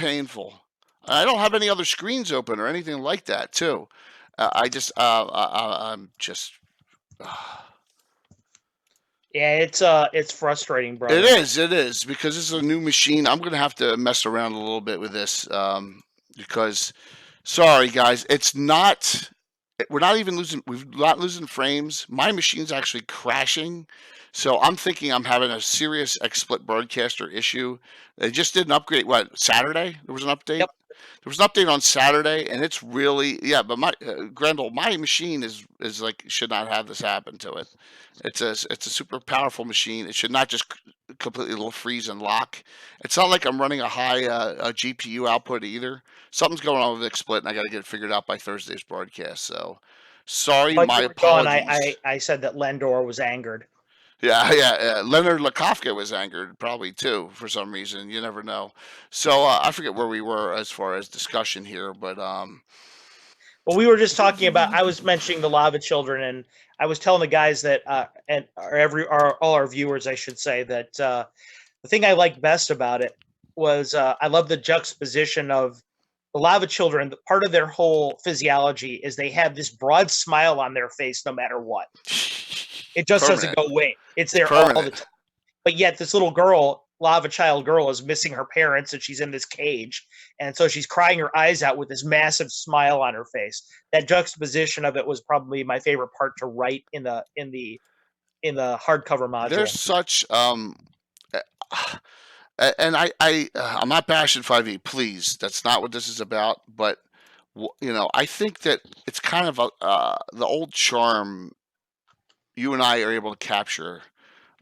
painful. I don't have any other screens open or anything like that, too. I'm just. Yeah, it's frustrating, It brother. is because this is a new machine. I'm gonna have to mess around a little bit with this because, sorry guys, it's not. We're not even losing. We're not losing frames. My machine's actually crashing, so I'm thinking I'm having a serious XSplit broadcaster issue. They just did an upgrade. What, Saturday? There was an update. Yep. There was an update on Saturday, and it's really, yeah. But my Grendel, my machine is like, should not have this happen to it. It's a super powerful machine. It should not just completely freeze and lock. It's not like I'm running a high GPU output either. Something's going on with XSplit, and I got to get it figured out by Thursday's broadcast. So, sorry, While my you were gone, apologies. I said that Lendor was angered. Yeah. Leonard Lakofka was angered, probably too, for some reason. You never know. So I forget where we were as far as discussion here, but Well, we were just talking about. I was mentioning the Lava Children, and I was telling the guys that, and all our viewers, I should say, that the thing I liked best about it was I love the juxtaposition of the Lava Children. Part of their whole physiology is they have this broad smile on their face no matter what. It just doesn't permanent. go away. It's there all the Permanent. time. But yet this little girl, Lava Child girl, is missing her parents and she's in this cage. And so she's crying her eyes out with this massive smile on her face. That juxtaposition of it was probably my favorite part to write in the hardcover module. There's such and I'm not bashing 5e. Please, that's not what this is about. But I think that it's kind of the old charm. You and I are able to capture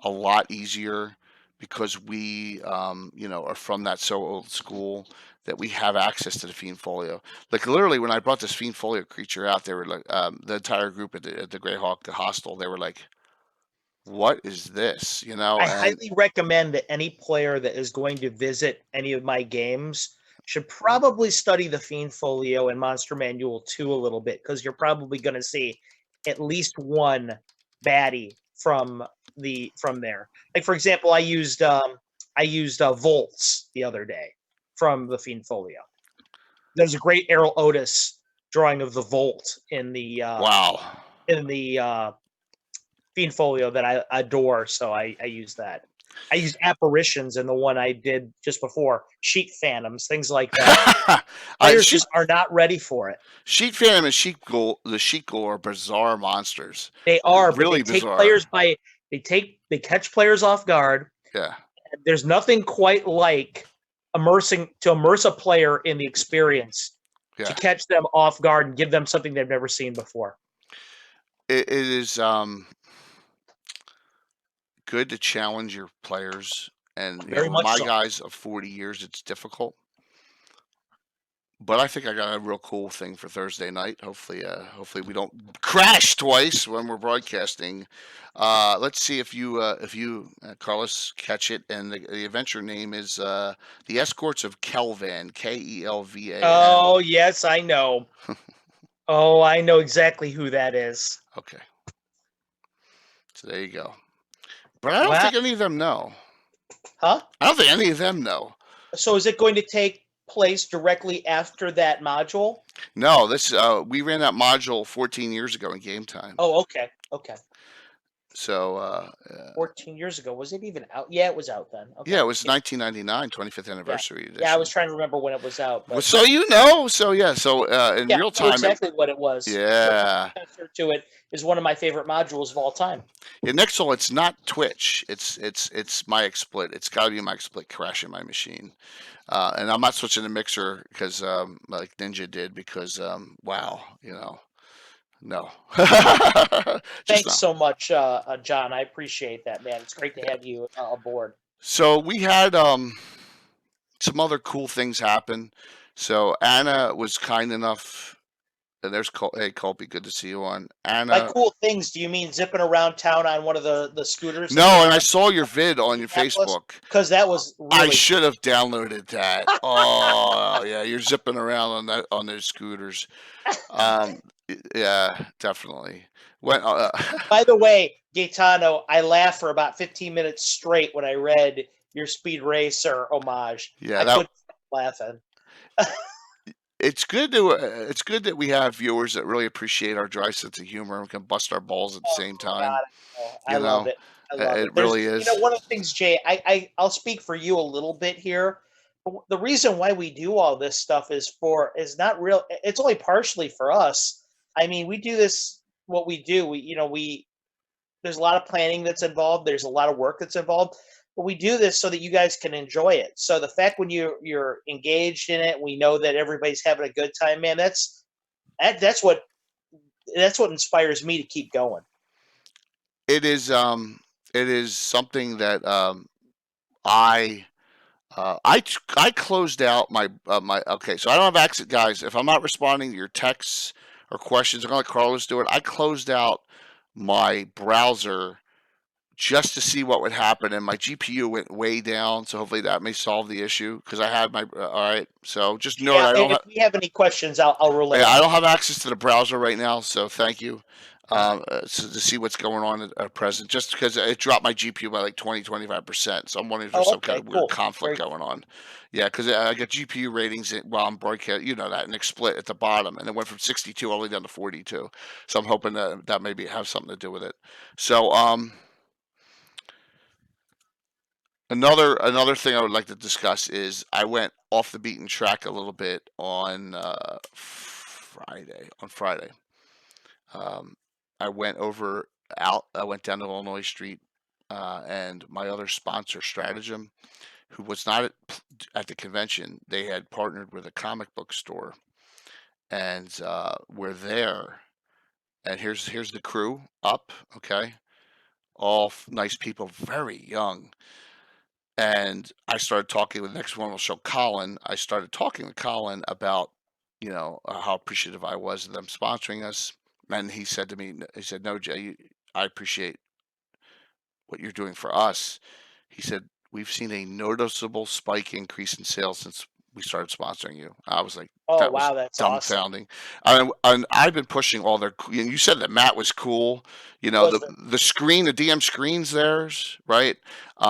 a lot easier because we, are from that so old school that we have access to the Fiend Folio. Like literally, when I brought this Fiend Folio creature out, they were like, the entire group at the Greyhawk Hostel, they were like, "What is this?" I And highly recommend that any player that is going to visit any of my games should probably study the Fiend Folio and Monster Manual 2 a little bit, because you're probably going to see at least one baddie from there. Like, for example, I used Volts the other day from the Fiend Folio. There's a great Errol Otis drawing of the Volt in the wow, Fiend Folio that I adore, so I use that. I used Apparitions in the one I did just before, Sheet Phantoms, things like that. Players just are not ready for it. Sheet Phantom and the Sheet Ghoul are bizarre monsters. They are, really but they bizarre. they catch players off guard. Yeah. There's nothing quite like immerse a player in the experience to catch them off guard and give them something they've never seen before. It is good to challenge your players, and my guys of 40 years, it's difficult. But I think I got a real cool thing for Thursday night. Hopefully we don't crash twice when we're broadcasting. Let's see if you Carlos, catch it. And the adventure name is the Escorts of Kelvan, Kelvan. Oh yes, I know. Oh, I know exactly who that is. Okay, so there you go. But I don't think any of them know. Huh? I don't think any of them know. So is it going to take place directly after that module? No, we ran that module 14 years ago in Game Time. Oh, okay. So 14 years ago, was it even out? Yeah, it was out then. Okay. Yeah, it was 1999, 25th anniversary edition. Yeah, I was trying to remember when it was out. But... So in real time, exactly what it was. Yeah. Answer to it is one of my favorite modules of all time. Yeah, Nixel, it's not Twitch. It's my XSplit. It's got to be my XSplit crashing my machine. And I'm not switching the mixer because like Ninja did because wow, no. Thanks so much, John. I appreciate that, man. It's great to have you aboard. So we had some other cool things happen. So Anna was kind enough. And there's hey Colby, good to see you on. Anna. By cool things, do you mean zipping around town on one of the scooters? No, and I saw your vid on your Facebook. Because that was really I should have downloaded that. Oh yeah, you're zipping around on those scooters. Yeah, definitely. By the way, Gaetano, I laughed for about 15 minutes straight when I read your Speed Racer homage. Yeah, I couldn't stop laughing. It's good that we have viewers that really appreciate our dry sense of humor and can bust our balls at the Oh same God, time. I You love know, it. I love it. it There's, really is. one of the things, Jay. I'll speak for you a little bit here. The reason why we do all this stuff is not real. It's only partially for us. I mean, we do this. What we do, we there's a lot of planning that's involved. There's a lot of work that's involved. But we do this so that you guys can enjoy it. So the fact when you're engaged in it, we know that everybody's having a good time, man. That's what inspires me to keep going. It is. It is something that I I closed out my okay. So I don't have access, guys. If I'm not responding to your texts or questions, I'm gonna let Carlos do it. I closed out my browser just to see what would happen, and my GPU went way down. So hopefully that may solve the issue because I had my all right. So just know Yeah, that if we have any questions, I'll relay I them. don't have access to the browser right now. So thank you. To see what's going on at present, just because it dropped my GPU by like 20-25%. So I'm wondering if there's Oh, some kind okay, of weird cool. conflict Very going cool. on. Yeah, because I got GPU ratings while I'm broadcast, you know that, and it split at the bottom, and it went from 62 all the way down to 42. So I'm hoping that maybe have something to do with it. So another thing I would like to discuss is I went off the beaten track a little bit on Friday. On Friday, um, I went over out. I went down to Illinois Street, and my other sponsor, Stratagem, who was not at the convention. They had partnered with a comic book store, and we're there. And here's the crew up. Okay, all nice people, very young. And I started talking. The next one will show Colin. I started talking to Colin about, how appreciative I was of them sponsoring us. And he said to me, he said, "No, Jay, I appreciate what you're doing for us." He said, "We've seen a noticeable spike increase in sales since we started sponsoring you." I was like, Oh, that was wow, that's awesome. dumbfounding. And I've been pushing all their. And you said that Matt was cool. Was The screen, the DM screens, theirs, right?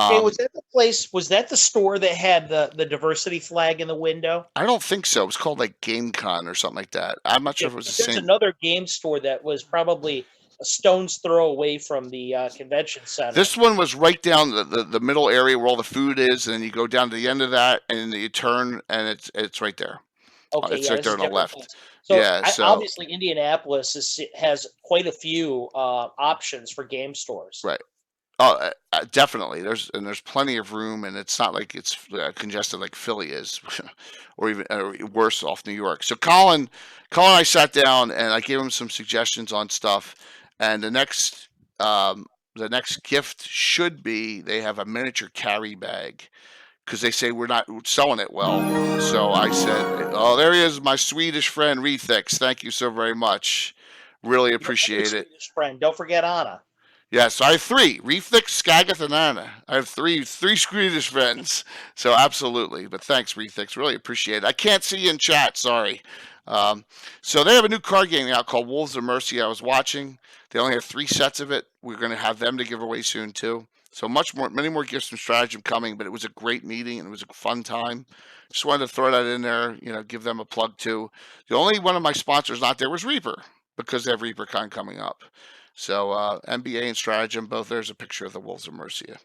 Jay, was Um, that the place? Was that the store that had the diversity flag in the window? I don't think so. It was called like GameCon or something like that. I'm not sure Okay, if it was the because there's same. another game store that was probably a stone's throw away from the convention center. This one was right down the middle area where all the food is, and then you go down to the end of that, and then you turn, and it's right there. Okay, It's yeah, right this there is on a the different left. place. So Yeah. So obviously Indianapolis has quite a few options for game stores. right. Oh, definitely. There's plenty of room, and it's not like it's congested like Philly is, or even worse off New York. So Colin, and I sat down and I gave him some suggestions on stuff, and um, the next gift should be they have a miniature carry bag because they say we're not selling it well. So I said, "Oh, there he is, my Swedish friend Rethix. Thank you so very much. Really Your other appreciate it." Swedish friend, don't forget Anna. Yeah, so I have three: Refix, Skagith, and Anna. I have three Swedish friends. So absolutely. But thanks, Refix. Really appreciate it. I can't see you in chat. Sorry. Um, so they have a new card game out called Wolves of Mercy. I was watching. They only have 3 sets of it. We're going to have them to give away soon too. So many more gifts from Stratagem coming. But it was a great meeting and it was a fun time. Just wanted to throw that in there. Give them a plug too. The only one of my sponsors not there was Reaper because they have ReaperCon coming up. So MBA and Stratagem, both there's a picture of the Wolves of Mercia.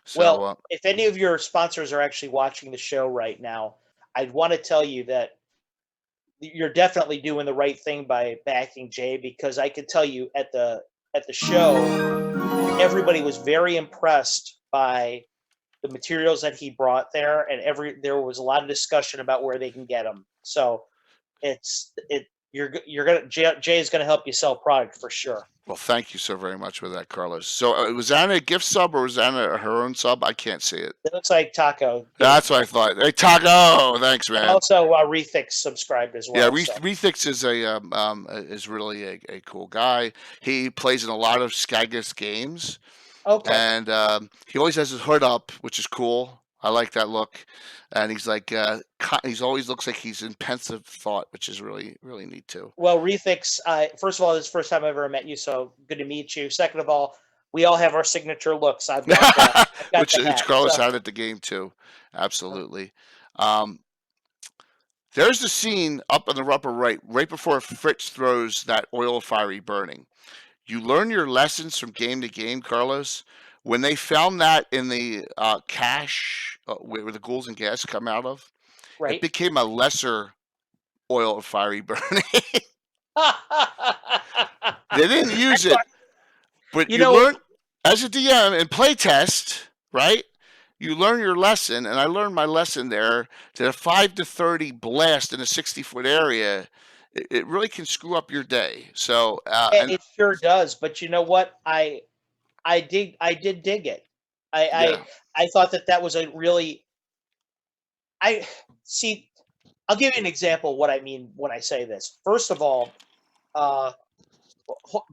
So Well, if any of your sponsors are actually watching the show right now, I'd want to tell you that you're definitely doing the right thing by backing Jay because I could tell you at the show everybody was very impressed by the materials that he brought there, and there was a lot of discussion about where they can get them. So you're gonna Jay is gonna help you sell product for sure. well, thank you so very much for that, Carlos. So was Anna a gift sub or was Anna her own sub? I can't see it. It looks like Taco gave, That's what I thought. Hey, Taco, thanks, and man. also Rethix subscribed as Yeah, well. So Rethix is really a cool guy. He plays in a lot of Skagus games, okay. and he always has his hood up, which is cool. I like that look, and he's like he's always looks like he's in pensive thought, which is really really neat too. Well, Rethix, first of all, this is the first time I've ever met you, so good to meet you. Second of all, we all have our signature looks. I've got the which hat. Carlos So had at the game too, absolutely. Um, There's the scene up in the upper right before Fritz throws that oil fiery burning. You learn your lessons from game to game, Carlos. When they found that in the cache where the ghouls and gas come out of, it Right? became a lesser oil fiery burning. They didn't I use it, thought, but you you know, learn as a DM in playtest, right? You learn your lesson, and I learned my lesson there that a 5 to 30 blast in a 60-foot area, it really can screw up your day. So, and it sure does. But you know what? I did dig it. yeah, I thought that that was a really I see. I'll give you an example of what I mean when I say this. First of all, uh,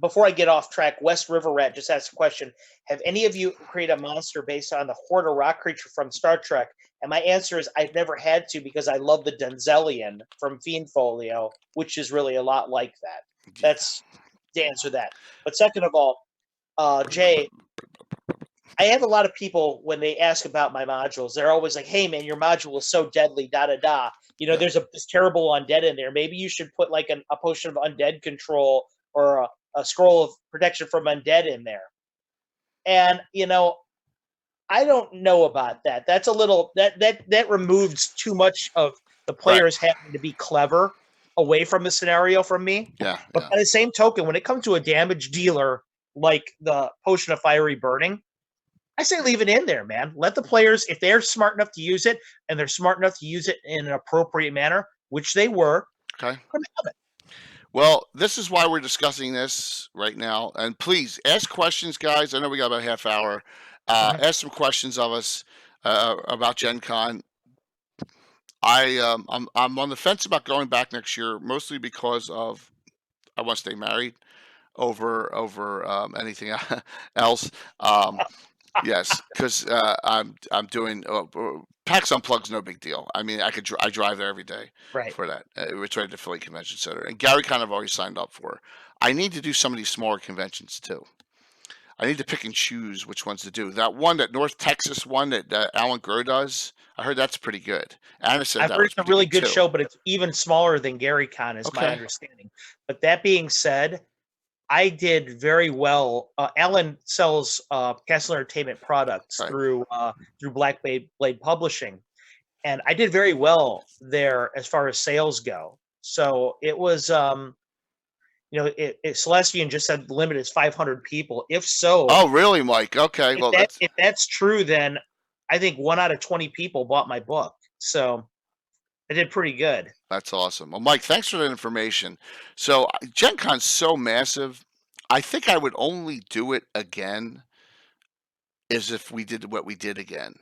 before I get off track, West River Rat just asked a question. Have any of you created a monster based on the Horde or rock creature from Star Trek? And my answer is I've never had to because I love the Denzelian from Fiend Folio, which is really a lot like that. yeah. That's the answer to that. But second of all, Jay, I have a lot of people when they ask about my modules, they're always like, "Hey, man, your module is so deadly." Da da da. Yeah. There's this terrible undead in there. Maybe you should put like a potion of undead control or a scroll of protection from undead in there. And I don't know about that. That's a little that removes too much of the Right. players having to be clever away from the scenario from me. Yeah. But Yeah. by the same token, when it comes to a damage dealer like the potion of fiery burning, I say leave it in there, man. Let the players, if they're smart enough to use it and they're smart enough to use it in an appropriate manner, which they were, Okay. let them have it. Well, this is why we're discussing this right now. And please ask questions, guys. I know we got about a half hour. Mhm. Ask some questions of us about Gen Con. I'm on the fence about going back next year, mostly because of I want to stay married over anything else. Um, yes, because I'm doing PAX Unplugged's no big deal. I mean, I drive there every day Right. for that. It's right at the Philly Convention Center, and Gary kind of already signed up for. I need to do some of these smaller conventions too. I need to pick and choose which ones to do. That one, that North Texas one that Alan Gurr does, I heard that's pretty good. Anna said I've that heard was it's a pretty really good good too. show, but it's even smaller than Gary Con, is my Okay. understanding. But that being said, I did very well. Alan sells Castle Entertainment products Right. through Black Blade Publishing, and I did very well there as far as sales go. So it was, Celestian just said the limit is 500 people. If so, Oh, really, Mike? Okay. if Well, that that's if that's true, then I think 1 out of 20 people bought my book. So I did pretty good. That's awesome. Well, Mike, thanks for that information. So, Gen Con's so massive. I think I would only do it again is if we did what we did again.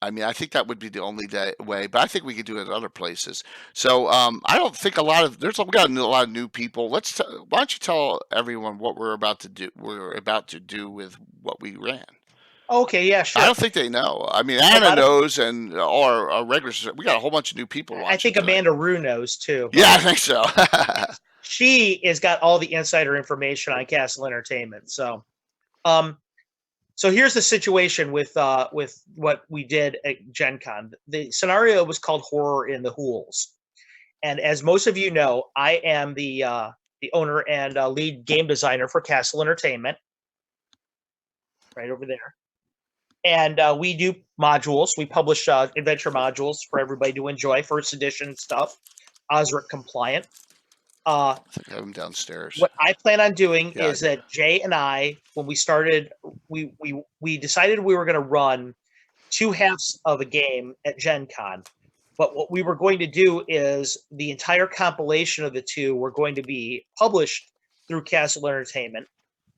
I mean, I think that would be the only way, but I think we could do it at other places. So, I don't think we got a lot of new people. Why don't you tell everyone what we're about to do? We're about to do with what we ran. Okay, yeah, I sure. don't think they know. I mean, A Anna lot of knows, and all our regulars. We got a whole bunch of new people I watching think tonight. Amanda Rue knows too, Yeah, I but think so. she has got all the insider information on Castle Entertainment. Um, so here's the situation with what we did at Gen Con. The scenario was called Horror in the Hools. And as most of you know, I am the owner and lead game designer for Castle Entertainment, right over there. And we do modules. We publish adventure modules for everybody to enjoy, first edition stuff, OSRIC compliant. Uh, I think I have them downstairs. what I plan on doing Yeah, I is do. that Jay and I, when we started, we decided we were going to run two halves of a game at Gen Con. But what we were going to do is the entire compilation of the two were going to be published through Castle Entertainment.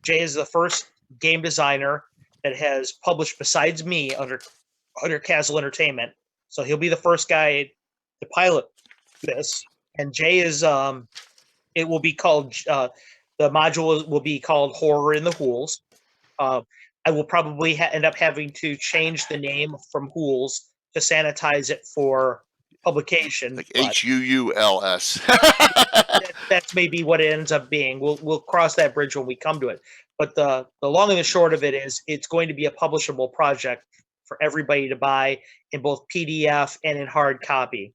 Jay is the first game designer that has published besides me under Castle Entertainment. So he'll be the first guy to pilot this. And Jay is it will be called the module will be called Horror in the Hools. I will probably end up having to change the name from Hools to sanitize it for publication, Like but HUULS. that's maybe what it ends up being. We'll cross that bridge when we come to it. But the long and the short of it is it's going to be a publishable project for everybody to buy in both PDF and in hard copy.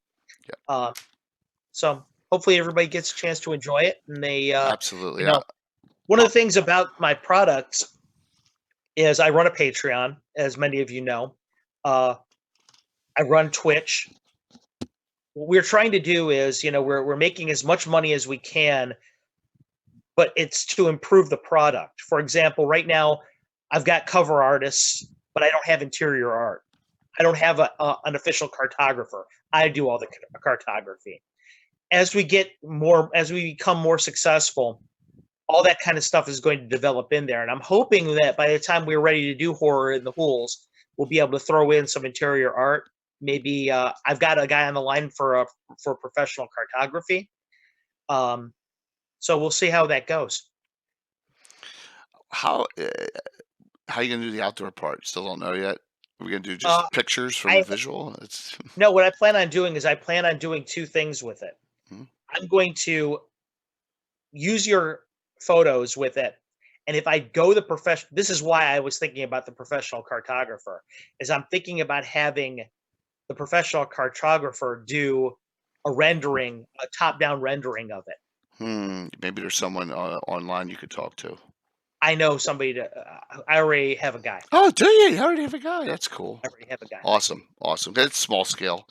Yeah. Uh, So hopefully everybody gets a chance to enjoy it, and they, Absolutely. you know, one of the things about my products is I run a Patreon, as many of you know. Uh, I run Twitch. What we're trying to do is, we're making as much money as we can, but it's to improve the product. For example, right now I've got cover artists, but I don't have interior art. I don't have an official cartographer. I do all the cartography. As we become more successful, all that kind of stuff is going to develop in there. And I'm hoping that by the time we're ready to do horror in the hools, we'll be able to throw in some interior art. Maybe I've got a guy on the line for professional cartography. So we'll see how that goes. How how you gonna do the outdoor part? Still don't know yet. We're gonna do Uh, just pictures from a I visual. It's No, what I plan on doing is I plan on doing two things with it. Mhm. I'm going to use your photos with it. And if I go the professional, this is why I was thinking about the professional cartographer, is I'm thinking about having the professional cartographer do a top-down rendering of it. Maybe there's someone online you could talk to. I know somebody I already have a guy. Oh, do you? You already have a guy. That's cool. I already have a guy. Awesome, awesome. It's small scale.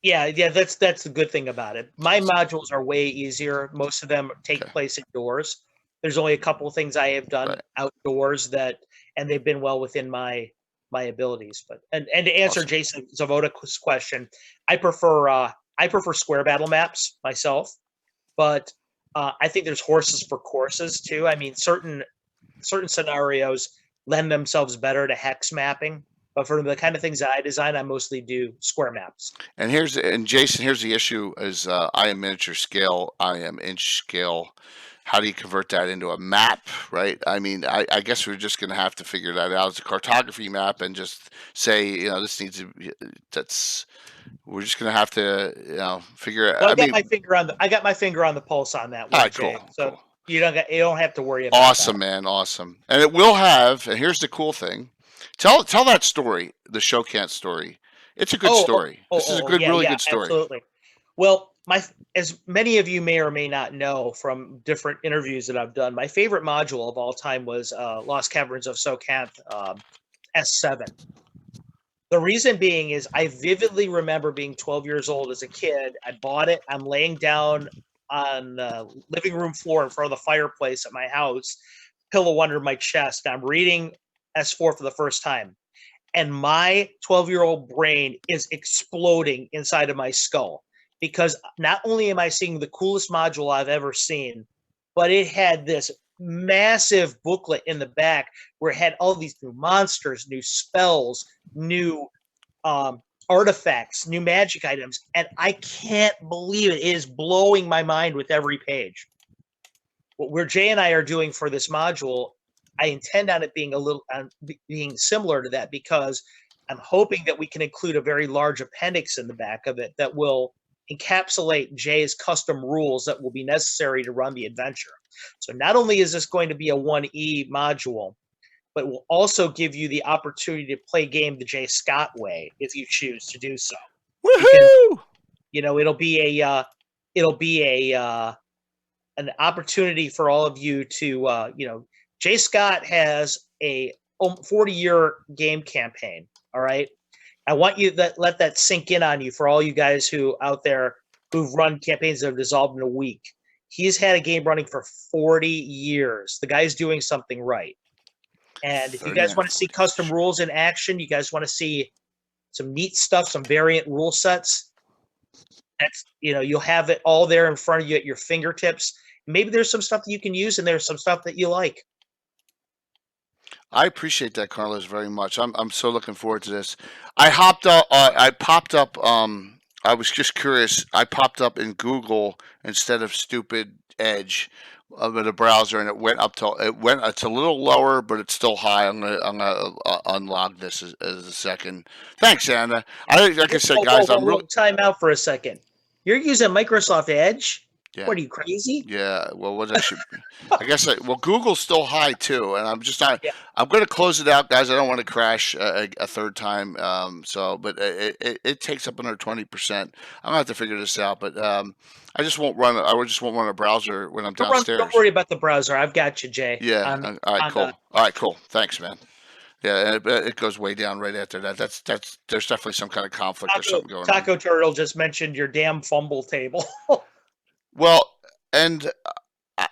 Yeah, that's the good thing about it. My modules are way easier. Most of them take Okay, place indoors. There's only a couple of things I have done right. outdoors and they've been well within my abilities. But and to answer Awesome. Jason Zavoda's question, I prefer square battle maps myself, but I think there's horses for courses too. I mean, certain scenarios lend themselves better to hex mapping, but for the kind of things that I design, I mostly do square maps. And Jason, here's the issue: is I am miniature scale, I am inch scale. How do you convert that into a map, right? I mean, I guess we're just going to have to figure that out as a cartography map and just say, this needs to be, that's, we're just going to have to, figure it. Well, I mean, I got my finger on the pulse on that all one, right, Jay. cool, So cool. you don't have to worry about that. Awesome, man, awesome. And it will have, and here's the cool thing. Tell that story, the show can't story. It's a good Oh, oh, story. oh, This is a oh, good, yeah, really yeah, good story. absolutely. Well, my as many of you may or may not know from different interviews that I've done, my favorite module of all time was Lost Caverns of Socanth S7. The reason being is I vividly remember being 12 years old as a kid. I bought it. I'm laying down on the living room floor in front of the fireplace at my house, pillow under my chest. And I'm reading S4 for the first time. And my 12-year-old brain is exploding inside of my skull because not only am I seeing the coolest module I've ever seen, but it had this massive booklet in the back where it had all these new monsters, new spells, new artifacts, new magic items, and I can't believe it. It is blowing my mind with every page. Where Jay and I are doing for this module, I intend on it being being similar to that because I'm hoping that we can include a very large appendix in the back of it that will encapsulate Jay's custom rules that will be necessary to run the adventure. So not only is this going to be a 1E module, but will also give you the opportunity to play game the Jay Scott way if you choose to do so. You can, Woohoo! it'll be an opportunity for all of you to, Jay Scott has a 40-year game campaign. All right. I want you to let that sink in on you for all you guys who out there who've run campaigns that have dissolved in a week. He's had a game running for 40 years. The guy's doing something right. And if you guys 39, want to see 40 years. custom rules in action, you guys want to see some neat stuff, some variant rule sets, you'll have it all there in front of you at your fingertips. Maybe there's some stuff that you can use and there's some stuff that you like. I appreciate that, Carlos, very much. I'm so looking forward to this. I hopped up. I popped up. I was just curious. I popped up in Google instead of stupid Edge of the browser, and it went up to it went. It's a little lower, but it's still high. I'm gonna unlock this as a second. Thanks, Anna. Like I said, Whoa, whoa, guys, whoa, I'm whoa, really time out for a second. You're using Microsoft Edge? Yeah. What are you, crazy? Yeah, well, what I should, I guess, well, Google's still high too, and I'm just not. Yeah. I'm going to close it out, guys. I don't want to crash a third time. But it takes up another 20%. I'm gonna have to figure this out, but I just won't run. just won't run a browser when I'm Don't downstairs. worry about the browser. I've got you, Jay. Yeah. All right. I'm done. Cool. All right. Cool. Thanks, man. Yeah, and it goes way down right after that. That's there's definitely some kind of conflict or something going on. Taco Turtle just mentioned your damn fumble table. Well, and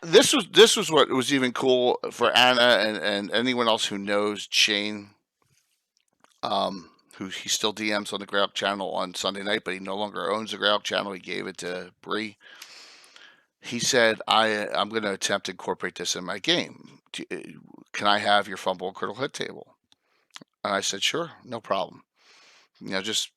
this was what was even cool for Anna and anyone else who knows Shane, who he still DMs on the Grout channel on Sunday night, but he no longer owns the Grout channel. He gave it to Bree. He said, I'm going to attempt to incorporate this in my game. Can I have your fumble and critical hit table? And I said, sure, no problem. Just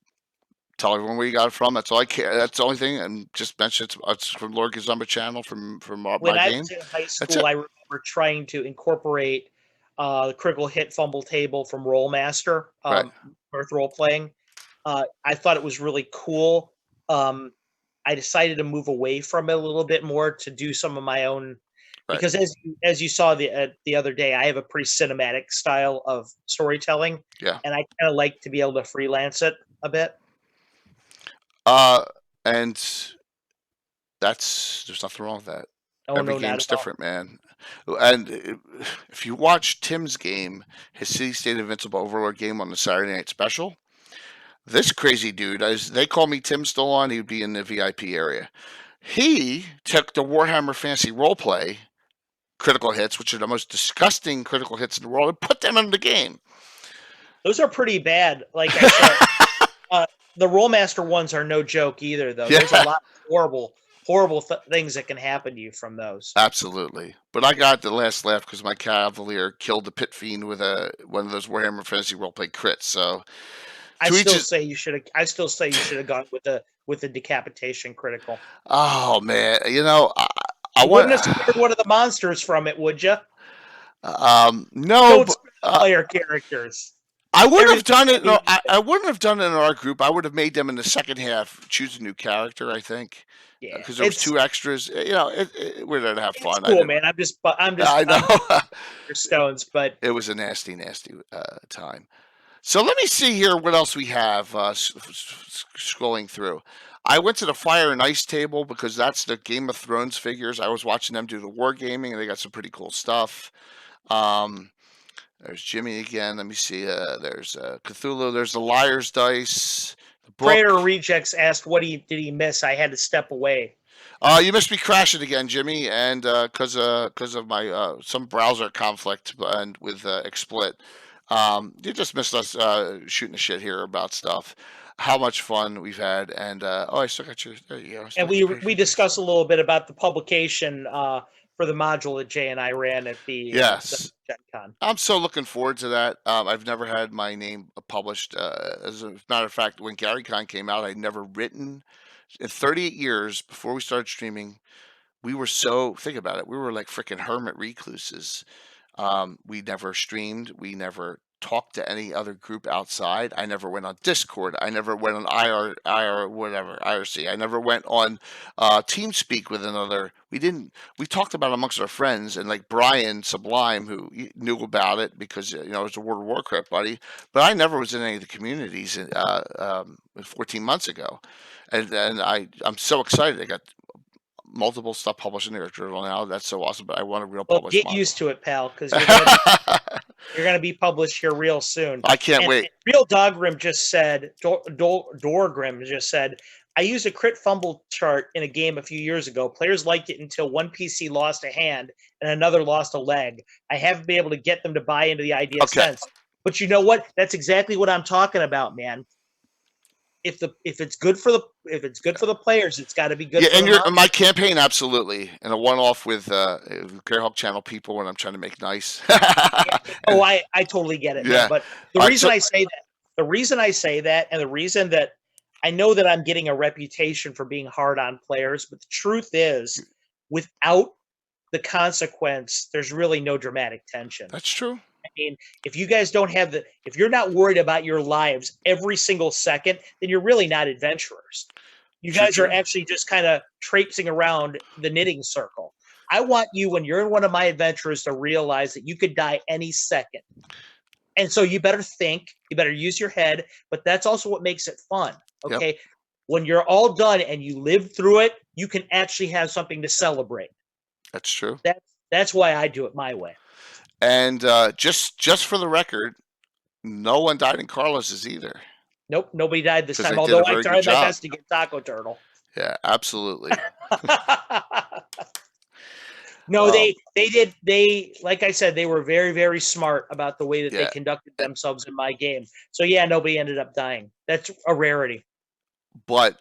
tell everyone where you got it from. That's all I care. That's the only thing. And just mention it's from Lord Gazumba channel from When my I game. was in high That's school, it. I remember trying to incorporate the critical hit fumble table from Rollmaster, Right. Earth Role Playing. I thought it was really cool. I decided to move away from it a little bit more to do some of my own, Right. because as you saw the other day, I have a pretty cinematic style of storytelling. Yeah. And I kind of like to be able to freelance it a bit. And there's nothing wrong with that. Oh, Every no, not game's at all. different, man. And if you watch Tim's game, his City State Invincible Overlord game on the Saturday Night Special, this crazy dude, as they call me Tim still on, he would be in the VIP area. He took the Warhammer Fantasy Roleplay critical hits, which are the most disgusting critical hits in the world, and put them in the game. Those are pretty bad. Like I said, the Rollmaster ones are no joke either, though. Yeah. There's a lot of horrible things that can happen to you from those. Absolutely. But I got the last laugh because my Cavalier killed the Pit Fiend with one of those Warhammer Fantasy Roleplay crits. So I still say you should have gone with the decapitation critical. Oh man, I You want. wouldn't have scared one of the monsters from it, would you? No, Don't but, scare the player characters. I wouldn't have done it. No, I wouldn't have done it in our group. I would have made them in the second half choose a new character. I think. Yeah, Because there was two extras. We're there to have fun. Cool, man. I'm just. I know. Stones, but it was a nasty time. So let me see here what else we have. Scrolling through, I went to the Fire and Ice table because that's the Game of Thrones figures. I was watching them do the wargaming, and they got some pretty cool stuff. There's Jimmy again. Let me see. There's Cthulhu. There's the Liar's Dice. Prayer Rejects asked, "What did he miss?" I had to step away. You must be crashing again, Jimmy, and because of my some browser conflict and with XSplit. You just missed us shooting the shit here about stuff. How much fun we've had, and I still got your. There you go. And we discussed a little bit about the publication for the module that Jay and I ran at the the Gen Con. I'm so looking forward to that. I've never had my name published. As a matter of fact, when GaryCon came out, I'd never written in 38 years before we started streaming. We were think about it. We were like freaking hermit recluses. We never streamed. We never talked to any other group outside. I never went on Discord. I never went on IRC. I never went on TeamSpeak with another. We talked about it amongst our friends, and like Brian Sublime, who knew about it because it was a World of Warcraft buddy. But I never was in any of the communities 14 months ago, and I'm so excited. I got multiple stuff published in the Earth Journal now. That's so awesome. But I want a real published get model. used to it, pal, because you're gonna be published here real soon. I can't wait. Real Dogrim just said, Dorgrim just said, I used a crit fumble chart in a game a few years ago. Players liked it until one PC lost a hand and another lost a leg. I haven't been able to get them to buy into the idea since. But you know what? That's exactly what I'm talking about, man. If it's good for the players, it's got to be good. And my campaign, absolutely, and a one-off with Greyhawk Channel people when I'm trying to make nice. I totally get it. Yeah, man. But the reason I say that, and the reason that I know that I'm getting a reputation for being hard on players, but the truth is, without the consequence, there's really no dramatic tension. That's true. I mean, if you guys don't have if you're not worried about your lives every single second, then you're really not adventurers. You True, guys are true. actually just kind of traipsing around the knitting circle. I want you, when you're in one of my adventures, to realize that you could die any second. And so you better think, you better use your head, but that's also what makes it fun. Yep, Okay. When you're all done and you live through it, you can actually have something to celebrate. that's true. That's why I do it my way. And just for the record, no one died in Carlos's either Nope, nobody died this because time. they did a Although I very good tried my job. best to get Taco Turtle. Yeah, absolutely. No, Um, they like I said, they were very, very smart about the way that they yeah, conducted themselves in my game. So yeah, nobody ended up dying. That's a rarity. but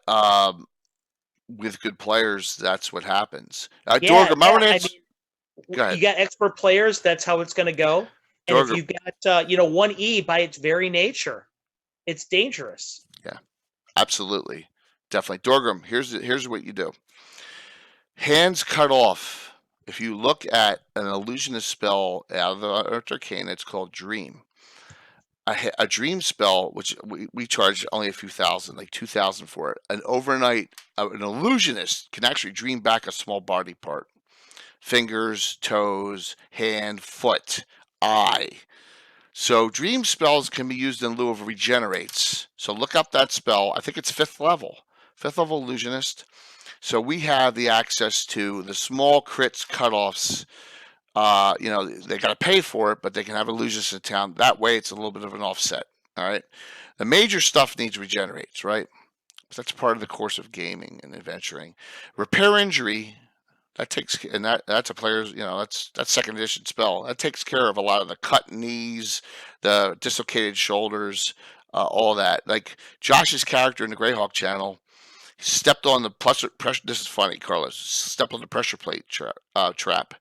with good players, that's what happens. Yeah, Dorgam, I yeah. want to I answer. mean, Go ahead, you got expert players. That's how it's going to go. And if Dorgam. you've got, 1E by its very nature, it's dangerous. Yeah, absolutely, definitely. Dorgam, here's what you do. Hands cut off. If you look at an illusionist spell out of the Arcana, it's called Dream. A dream spell, which we charge only a few thousand, like 2,000 for it. An overnight, an illusionist can actually dream back a small body part: fingers, toes, hand, foot, eye. So dream spells can be used in lieu of regenerates. So look up that spell. I think it's fifth level illusionist. So we have the access to the small crits cutoffs. They got to pay for it, but they can have illusions in town. That way, it's a little bit of an offset. All right. The major stuff needs regenerates, right? That's part of the course of gaming and adventuring. Repair injury, that's a player's, that's second edition spell. That takes care of a lot of the cut knees, the dislocated shoulders, all that. Like Josh's character in the Greyhawk channel stepped on the pressure. This is funny, Carlos. Stepped on the pressure plate trap.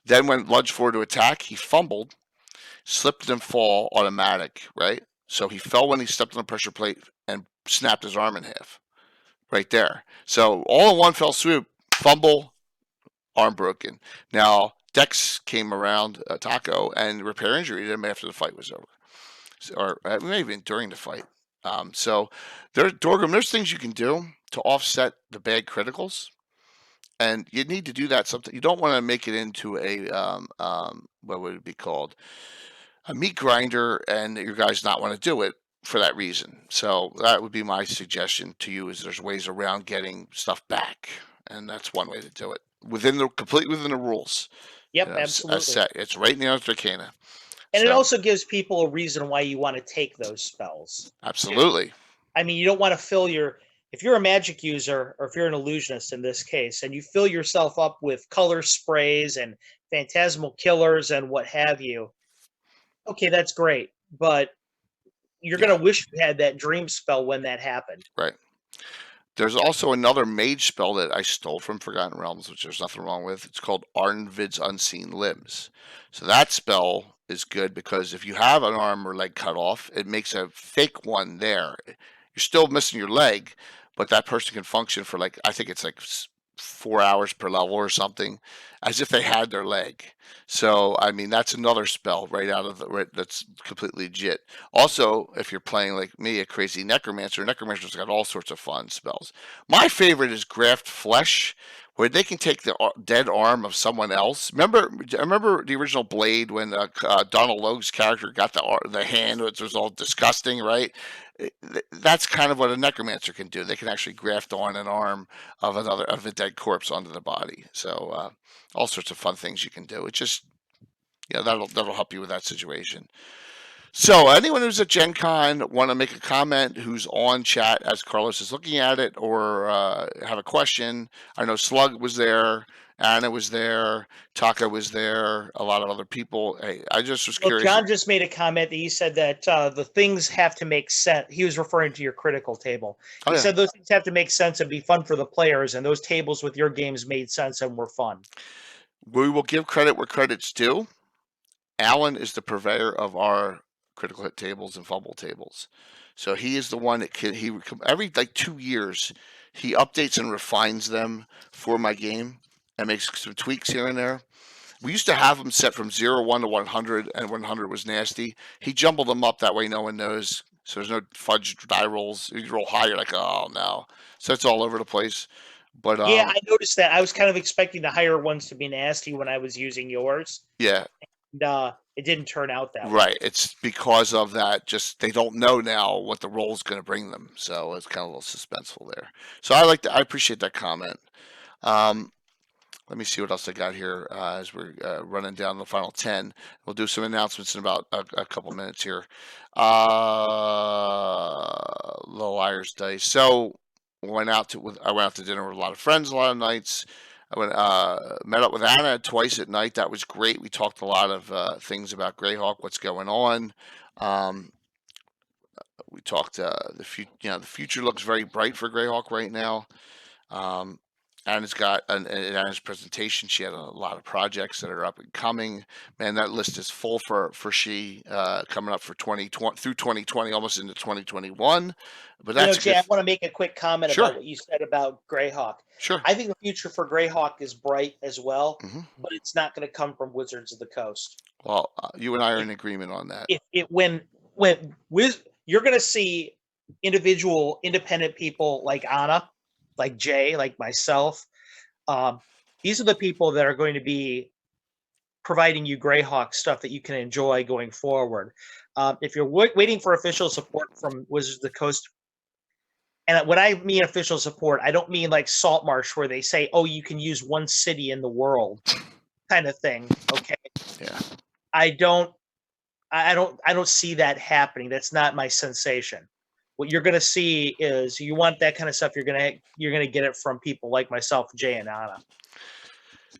Then when lunged forward to attack, he fumbled, slipped and fall automatic, right? So he fell when he stepped on the pressure plate and snapped his arm in half, right there. So all in one fell swoop, fumble, arm broken. Now Dex came around Taco and repair injured him after the fight was over, or maybe even during the fight. So Dorgam, there's things you can do to offset the bad criticals, and you need to do that. Something you don't want to make it into a what would it be called, a meat grinder, and your guys not want to do it for that reason. So that would be my suggestion to you: is there's ways around getting stuff back, and that's one way to do it completely within the rules. Yep, As absolutely. set, it's right in the Arcana. And it So also gives people a reason why you want to take those spells too. absolutely, I mean, you don't want to if you're a magic user or if you're an illusionist in this case, and you fill yourself up with color sprays and phantasmal killers and what have you, okay, that's great. But you're yeah, going to wish you had that dream spell when that happened. right. There's also another mage spell that I stole from Forgotten Realms, which there's nothing wrong with. It's called Arnvid's Unseen Limbs. So that spell is good because if you have an arm or leg cut off, it makes a fake one there. You're still missing your leg, but that person can function for I think it's like 4 hours per level or something, as if they had their leg. So I mean that's another spell that's completely legit. Also, if you're playing like me, a crazy necromancer's got all sorts of fun spells. My favorite is graft flesh, where they can take the dead arm of someone else. Remember the original Blade when Donald Logue's character got the hand, which was all disgusting, right? That's kind of what a necromancer can do. They can actually graft on an arm of a dead corpse onto the body. So all sorts of fun things you can do. It just that'll help you with that situation. So anyone who's at Gen Con want to make a comment who's on chat as Carlos is looking at it, or have a question. I know Slug was there, Anna was there, Taka was there, a lot of other people. Hey, I just was Well, curious. John just made a comment that he said that the things have to make sense. He was referring to your critical table. Oh He yeah, said those things have to make sense and be fun for the players, and those tables with your games made sense and were fun. we will give credit where credit's due. Alan is the purveyor of our critical hit tables and fumble tables. So he is the one that every 2 years he updates and refines them for my game and makes some tweaks here and there. We used to have them set from 0, 1 to 100, and 100 was nasty. He jumbled them up that way no one knows. So there's no fudge die rolls. You roll high, you're like, oh no. So it's all over the place. But Yeah, I noticed that. I was kind of expecting the higher ones to be nasty when I was using yours, yeah, and it didn't turn out that way. right. It's because of that. Just they don't know now what the roll's going to bring them. So it's kind of a little suspenseful there. So I appreciate that comment. Um, Let me see what else I got here as we're running down the final 10. We'll do some announcements in about a couple minutes here. The Liar's Dice. So I went out to dinner with a lot of friends a lot of nights. I met up with Anna twice at night. That was great. We talked a lot of things about Greyhawk, what's going on. Um, we talked the future looks very bright for Greyhawk right now. Um, Anna's got in Anna's presentation. She had a lot of projects that are up and coming. Man, that list is full for she coming up for 2020 through 2020, almost into 2021. But that's a Jay, good. I want to make a quick comment Sure, about what you said about Greyhawk. sure. I think the future for Greyhawk is bright as well, hmm but it's not going to come from Wizards of the Coast. Well, you and I are If in agreement on that. when you're going to see individual independent people like Anna, like Jay, like myself. Um, these are the people that are going to be providing you Greyhawk stuff that you can enjoy going forward. If you're waiting for official support from Wizards of the Coast, and when I mean official support, I don't mean like Saltmarsh where they say, "Oh, you can use one city in the world," kind of thing. Okay, Yeah. I don't, I don't see that happening. That's not my sensation. What you're going to see is you want that kind of stuff. You're gonna get it from people like myself, Jay, and Anna.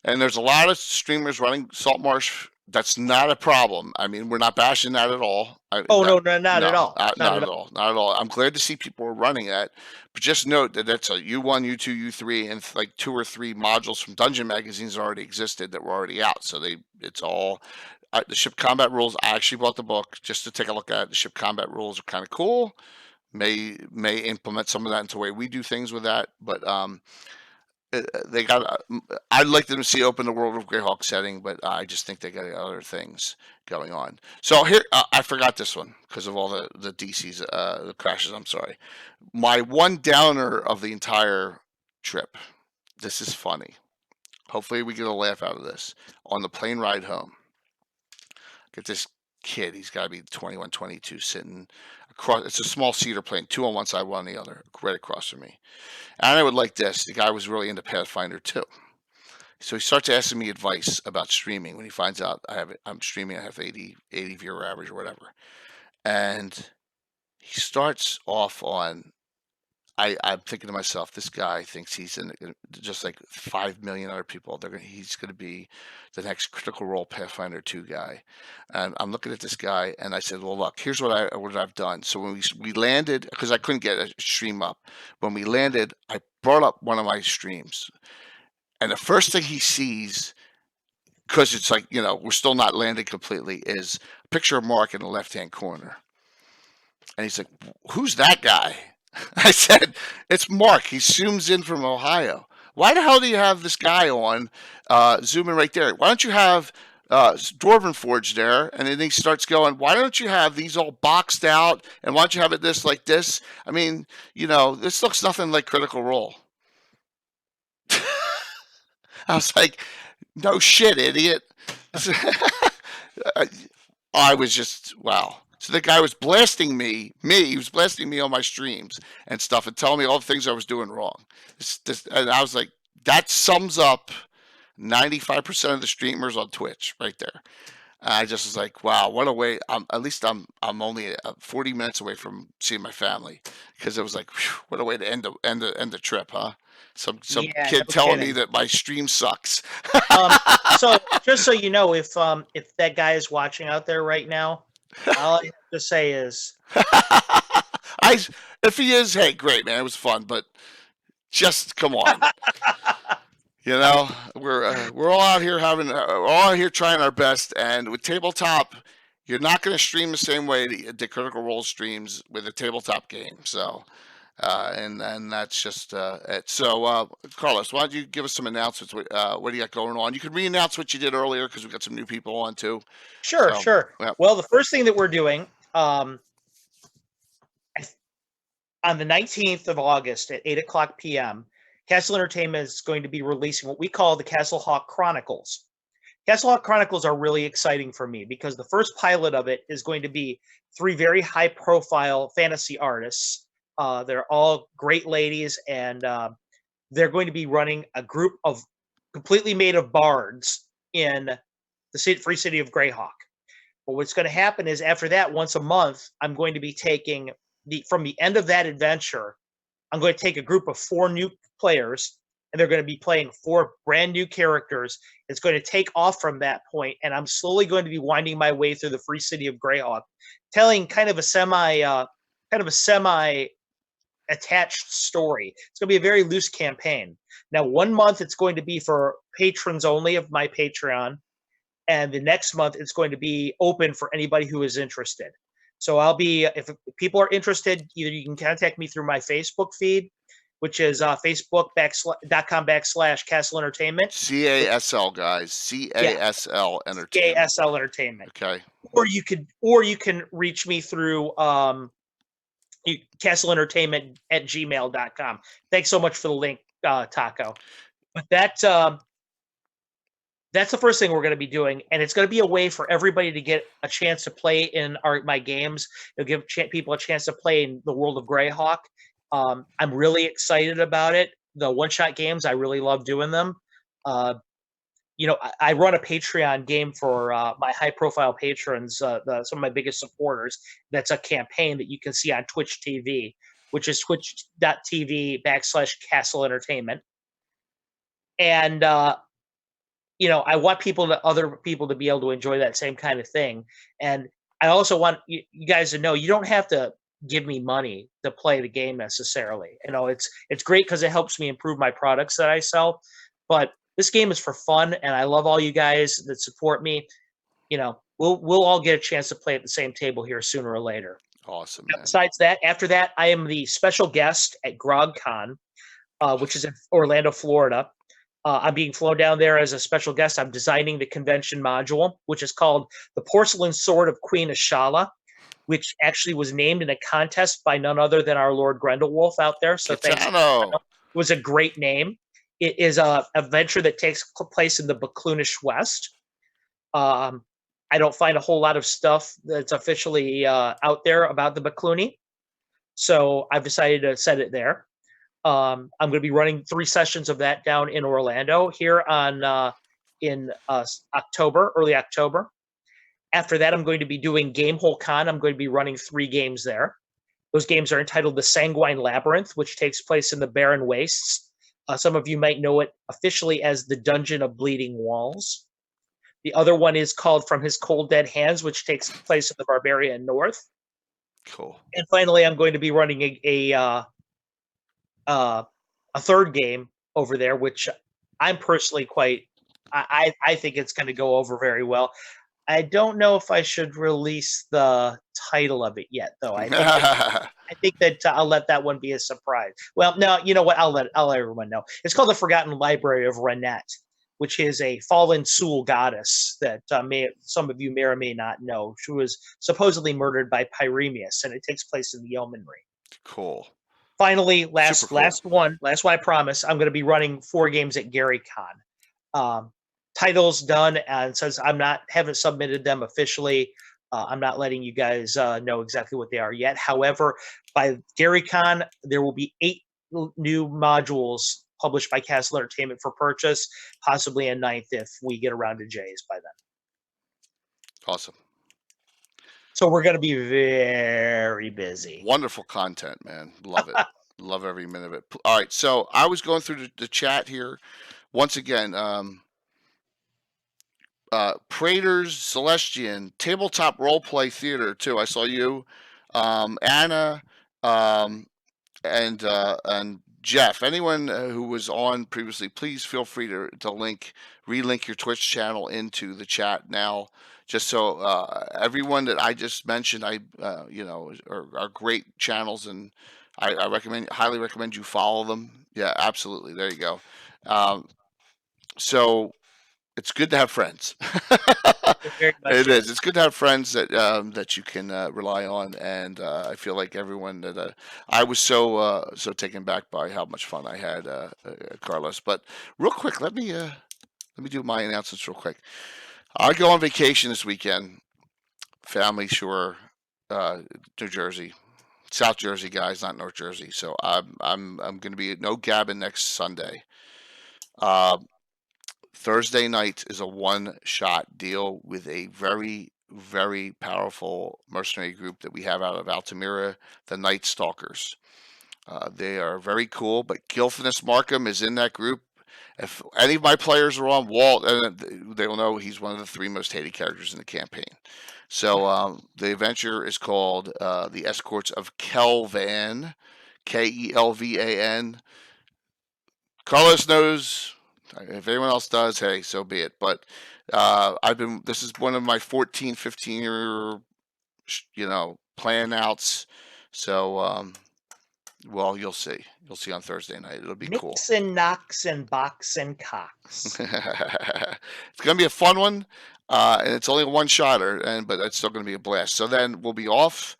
And there's a lot of streamers running Saltmarsh. That's not a problem. I mean, we're not bashing that at all. Oh no, not at all, not Not at at all. all, not at all. I'm glad to see people are running that, but just note that that's a U1, U2, U3, and like 2 or 3 modules from Dungeon magazines that already existed that were already out. So it's all the ship combat rules. I actually bought the book just to take a look at. The ship combat rules are kind of cool. May implement some of that into the way we do things with that, but they got. I'd like them to see open the world of Greyhawk setting, but I just think they got other things going on. So here, I forgot this one because of all the DCs, the crashes. I'm sorry. My one downer of the entire trip. This is funny. Hopefully, we get a laugh out of this on the plane ride home. Get this kid. He's got to be 21, 22, sitting across. It's a small cedar plane, 2 on one side, 1 on the other, right across from me. And I would like this. The guy was really into Pathfinder too. So he starts asking me advice about streaming when he finds out I'm streaming. I have 80 viewer average or whatever. And he starts off on, I'm thinking to myself, this guy thinks he's just like 5 million other people. He's going to be the next Critical Role Pathfinder 2 guy. And I'm looking at this guy and I said, well, look, here's what I've done. So when we landed, because I couldn't get a stream up, when we landed, I brought up one of my streams. And the first thing he sees, because it's like, we're still not landed completely, is a picture of Mark in the left-hand corner. And he's like, who's that guy? I said, it's Mark. He zooms in from Ohio. Why the hell do you have this guy on, zooming right there? Why don't you have Dwarven Forge there? And then he starts going, why don't you have these all boxed out? And why don't you have it this like this? I mean, this looks nothing like Critical Role. I was like, no shit, idiot. I was just, wow. So the guy was blasting he was blasting me on my streams and stuff and telling me all the things I was doing wrong. And I was like, that sums up 95% of the streamers on Twitch right there. I just was like, wow, what a way. At least I'm only 40 minutes away from seeing my family, because it was like, whew, what a way to end the trip, huh? Some Yeah, kid no telling me kidding. that my stream sucks. So just so you know, if that guy is watching out there right now, all I have to say is, I if he is, hey, great man, it was fun, but just come on. We're all out here we're all out here trying our best, and with tabletop, you're not going to stream the same way the Critical Role streams with a tabletop game. So, and that's just it. So, Carlos, why don't you give us some announcements? What do you got going on? You can re-announce what you did earlier because we got some new people on too. sure, So, sure. yeah. Well, the first thing that we're doing, on the 19th of August at 8 o'clock p.m., Castle Entertainment is going to be releasing what we call the Castle Hawk Chronicles. Castle Hawk Chronicles are really exciting for me because the first pilot of it is going to be three very high profile fantasy artists. They're all great ladies, and they're going to be running a group of completely made of bards in the free city of Greyhawk. But what's going to happen is after that, once a month, I'm going to be taking from the end of that adventure, I'm going to take a group of 4 new players, and they're going to be playing 4 brand new characters. It's going to take off from that point, and I'm slowly going to be winding my way through the free city of Greyhawk, telling kind of a semi attached story. It's going to be a very loose campaign. Now, 1 month it's going to be for patrons only of my Patreon, and the next month it's going to be open for anybody who is interested. So if people are interested, either you can contact me through my Facebook feed, which is facebook.com/Castle Entertainment. CASL, guys. Yeah, CASL Entertainment. KSL Entertainment. Okay. Or you can reach me through castleentertainment@gmail.com. Thanks so much for the link, Taco. But that's the first thing we're going to be doing, and it's going to be a way for everybody to get a chance to play in my games. It'll give people a chance to play in the world of Greyhawk. I'm really excited about it. The one-shot games, I really love doing them. I run a Patreon game for my high-profile patrons, some of my biggest supporters. That's a campaign that you can see on Twitch TV, which is twitch.tv/Castle Entertainment. And I want other people to be able to enjoy that same kind of thing. And I also want you guys to know you don't have to give me money to play the game necessarily. It's great because it helps me improve my products that I sell. But this game is for fun, and I love all you guys that support me. We'll all get a chance to play at the same table here sooner or later. Awesome, Now, man. besides that, after that, I am the special guest at GrogCon, which is in Orlando, Florida. I'm being flown down there as a special guest. I'm designing the convention module, which is called the Porcelain Sword of Queen Ashala, which actually was named in a contest by none other than our Lord Grendelwolf out there. So thanks. Kitano. It was a great name. It is a adventure that takes place in the Bakloonish West. I don't find a whole lot of stuff that's officially out there about the Baklooni, so I've decided to set it there. I'm going to be running 3 sessions of that down in Orlando here in October, early October. After that, I'm going to be doing Gamehole Con. I'm going to be running 3 games there. Those games are entitled The Sanguine Labyrinth, which takes place in the Barren Wastes. Some of you might know it officially as the Dungeon of Bleeding Walls. The other one is called From His Cold Dead Hands, which takes place in the Barbarian North. Cool. And finally, I'm going to be running a 3rd game over there, which I'm personally I think it's going to go over very well. I don't know if I should release the title of it yet, though. I think that I'll let that one be a surprise. Well, no, you know what? I'll let everyone know. It's called The Forgotten Library of Renette, which is a fallen Sul goddess that some of you may or may not know. She was supposedly murdered by Pyremus, and it takes place in the Yeomanry. Cool. Finally, last Super cool. one I promise. I'm going to be running 4 games at GaryCon. Titles done, and since haven't submitted them officially, I'm not letting you guys know exactly what they are yet. However, by GaryCon, there will be 8 new modules published by Castle Entertainment for purchase, possibly a 9th if we get around to Jay's by then. Awesome. So we're going to be very busy. Wonderful content, man. Love it. Love every minute of it. All right, so I was going through the chat here. Once again, Prater's Celestian, Tabletop Roleplay Theater, too. I saw you, Anna, and Jeff. Anyone who was on previously, please feel free to relink your Twitch channel into the chat now, just so everyone that I just mentioned, are great channels, and I highly recommend you follow them. Yeah, absolutely. There you go. So it's good to have friends. It very much It is. It's is. good to have friends that you can rely on, and I feel like everyone that I was so taken back by how much fun I had, Carlos. But real quick, let me do my announcements real quick. I go on vacation this weekend, family shore, New Jersey, South Jersey, guys, not North Jersey. So I'm going to be at no Gabbin next Sunday. Uh, Thursday night is a one-shot deal with a very, very powerful mercenary group that we have out of Altamira, the Night Stalkers. They are very cool, but Gilfinus Markham is in that group. If any of my players are on Walt, they will know he's one of the three most hated characters in the campaign. So the adventure is called The Escorts of Kelvan, Kelvan. Carlos knows. If anyone else does, hey, so be it. But this is one of my 14, 15-year, plan outs. So, well, you'll see. You'll see on Thursday night. It'll be cool. Mix and knocks and box and cocks. It's gonna be a fun one, and it's only a one-shotter, but it's still gonna be a blast. So then we'll be off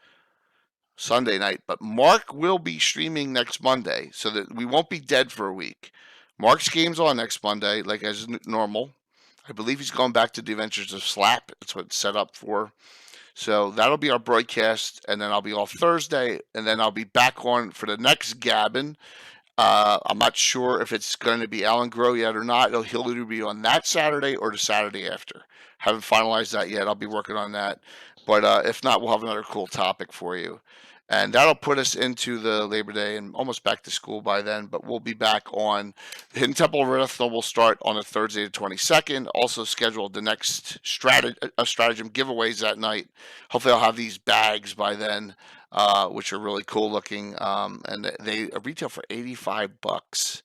Sunday night, but Mark will be streaming next Monday, so that we won't be dead for a week. Mark's game's on next Monday, like as normal. I believe he's going back to the Adventures of Slap. That's what it's set up for. So that'll be our broadcast, and then I'll be off Thursday, and then I'll be back on for the next Gabbin. I'm not sure if it's going to be Alan Grow yet or not. He'll either be on that Saturday or the Saturday after. Haven't finalized that yet. I'll be working on that. But if not, we'll have another cool topic for you. And that'll put us into the Labor Day and almost back to school by then. But we'll be back on Hidden Temple of Renethil will start on a Thursday the 22nd. Also scheduled the next stratagem giveaways that night. Hopefully I'll have these bags by then, which are really cool looking. And they retail for $85.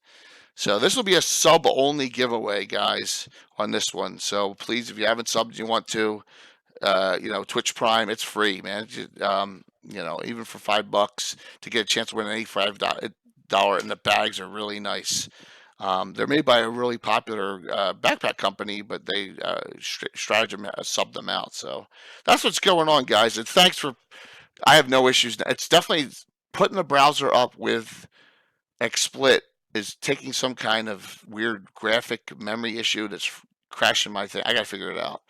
So this will be a sub-only giveaway, guys, on this one. So please, if you haven't subbed, you want to, Twitch Prime, it's free, man. Even for $5 to get a chance to win an $85, and the bags are really nice. They're made by a really popular backpack company, but they Stratagem subbed them out. So that's what's going on, guys. And thanks for. I have no issues. It's definitely putting the browser up with XSplit is taking some kind of weird graphic memory issue that's crashing my thing. I got to figure it out.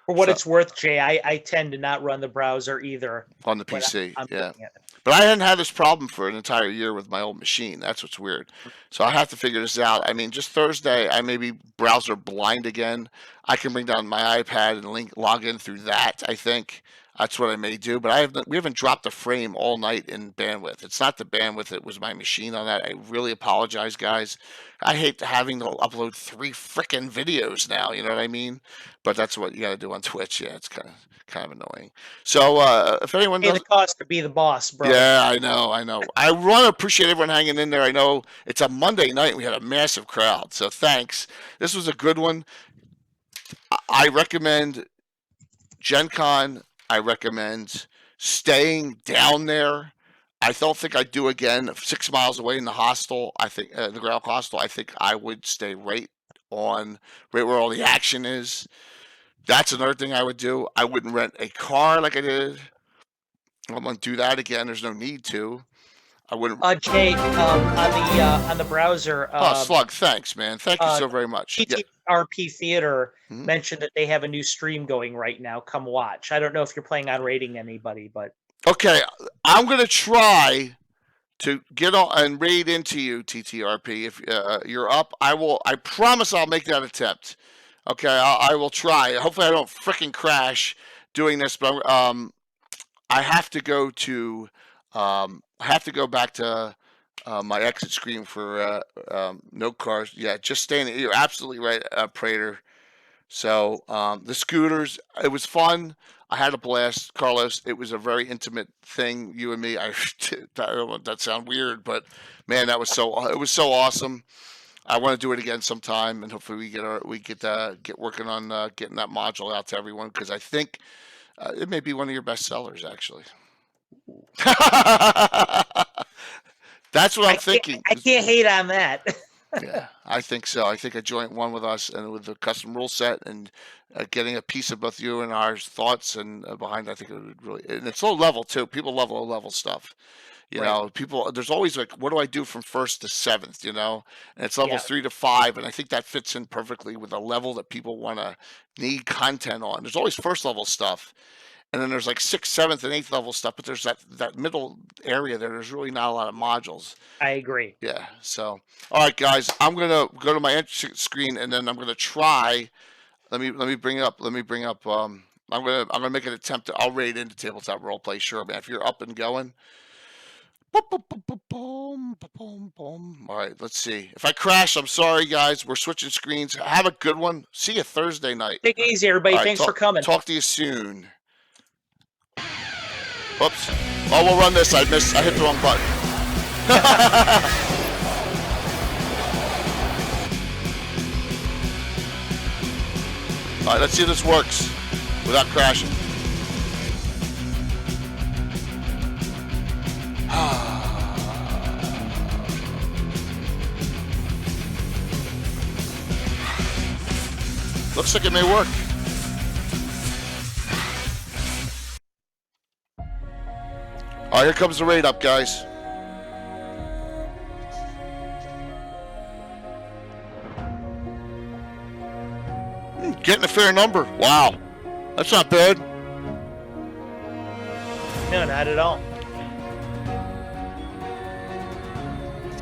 For what So it's worth, Jay, I tend to not run the browser either on the when PC, I'm yeah. looking at it. But I hadn't had this problem for an entire year with my old machine. That's what's weird. So I have to figure this out. I mean, just Thursday, I may be browser blind again. I can bring down my iPad and log in through that. I think that's what I may do. But we haven't dropped a frame all night in bandwidth. It's not the bandwidth; it was my machine on that. I really apologize, guys. I hate having to upload 3 frickin' videos now. You know what I mean? But that's what you got to do on Twitch. Yeah, it's kind of annoying. So if anyone Pay does, the cost to be the boss, brother. yeah, I know. I want to appreciate everyone hanging in there. I know it's a Monday night and we had a massive crowd, so thanks. This was a good one. I recommend Gen Con. I recommend staying down there. I don't think I'd do again 6 miles away in the hostel. I think the Grail hostel. I think I would stay right where all the action is. That's another thing I would do. I wouldn't rent a car like I did. I'm gonna do that again. There's no need to. I wouldn't. Jay, on the browser, Slug, thanks, man. Thank you so very much. Yeah. TTRP Theater Mhm. mentioned that they have a new stream going right now. Come watch. I don't know if you're planning on rating anybody, but Okay, I'm gonna try to get on and raid into you, TTRP. If you're up, I will. I promise I'll make that attempt. Okay, I will try. Hopefully, I don't freaking crash doing this. But I have to go to. I have to go back to my exit screen for no cars. Yeah, just staying. You're absolutely right, Prater. So the scooters, it was fun. I had a blast, Carlos. It was a very intimate thing, you and me. I don't want that sound weird, but man, it was so awesome. I want to do it again sometime, and hopefully we get working on getting that module out to everyone because I think it may be one of your best sellers, actually. That's what I'm thinking. I can't hate on that. Yeah, I think so. I think a joint one with us and with the custom rule set and getting a piece of both you and our thoughts and behind, I think it would really, and it's low level too. People love low level stuff. Right. People, there's always like, what do I do from first to seventh, and it's Yeah, levels 3 to 5. And I think that fits in perfectly with a level that people want to need content on. There's always first level stuff. And then there's like sixth, seventh, and eighth level stuff, but there's that middle area there. There's really not a lot of modules. I agree. Yeah. So, all right, guys, I'm gonna go to my entry screen, and then I'm gonna try. Let me bring it up. Let me bring up. I'm gonna make an attempt. I'll raid into tabletop roleplay. Sure, man. If you're up and going. Boom, boom, boom, boom, boom, boom, boom. All right, let's see. If I crash, I'm sorry, guys. We're switching screens. Have a good one. See you Thursday night. Take it easy, everybody. All right, Thanks for coming. Talk to you soon. Oops. Oh, we'll run this. I hit the wrong button. All right, let's see if this works without crashing. Looks like it may work. All right, here comes the raid up, guys. Getting a fair number. Wow. That's not bad. No, not at all.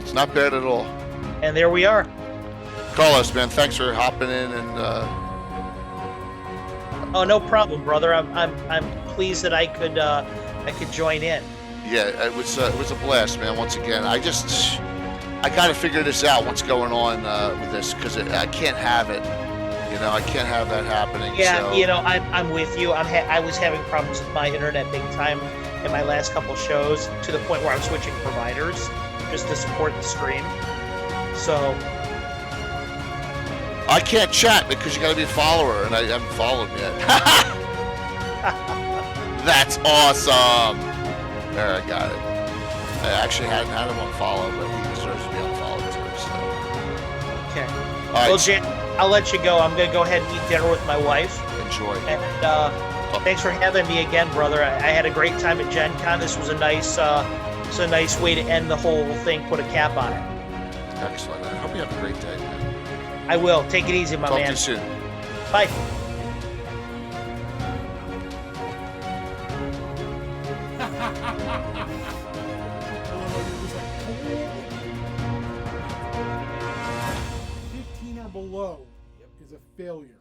It's not bad at all. And there we are. Carlos, man, thanks for hopping in and Oh, no problem, brother. I'm pleased that I could join in. yeah, it was a blast, man. Once again, I got to figure this out. What's going on with this? Because I can't have it. I can't have that happening. Yeah, So. I'm with you. I was having problems with my internet big time in my last couple shows, to the point where I'm switching providers just to support the stream. So I can't chat because you got to be a follower, and I haven't followed yet. That's awesome. There, I got it. I actually hadn't had him on follow, but he deserves to be on follow too. So. okay. All right, Well, Jan, I'll let you go. I'm gonna go ahead and eat dinner with my wife. enjoy. And thanks for having me again, brother. I had a great time at Gen Con. This was a nice way to end the whole thing. Put a cap on it. Excellent. I hope you have a great day, man. I will. Take it easy, my Talk man. to you soon. Bye. Below is a failure.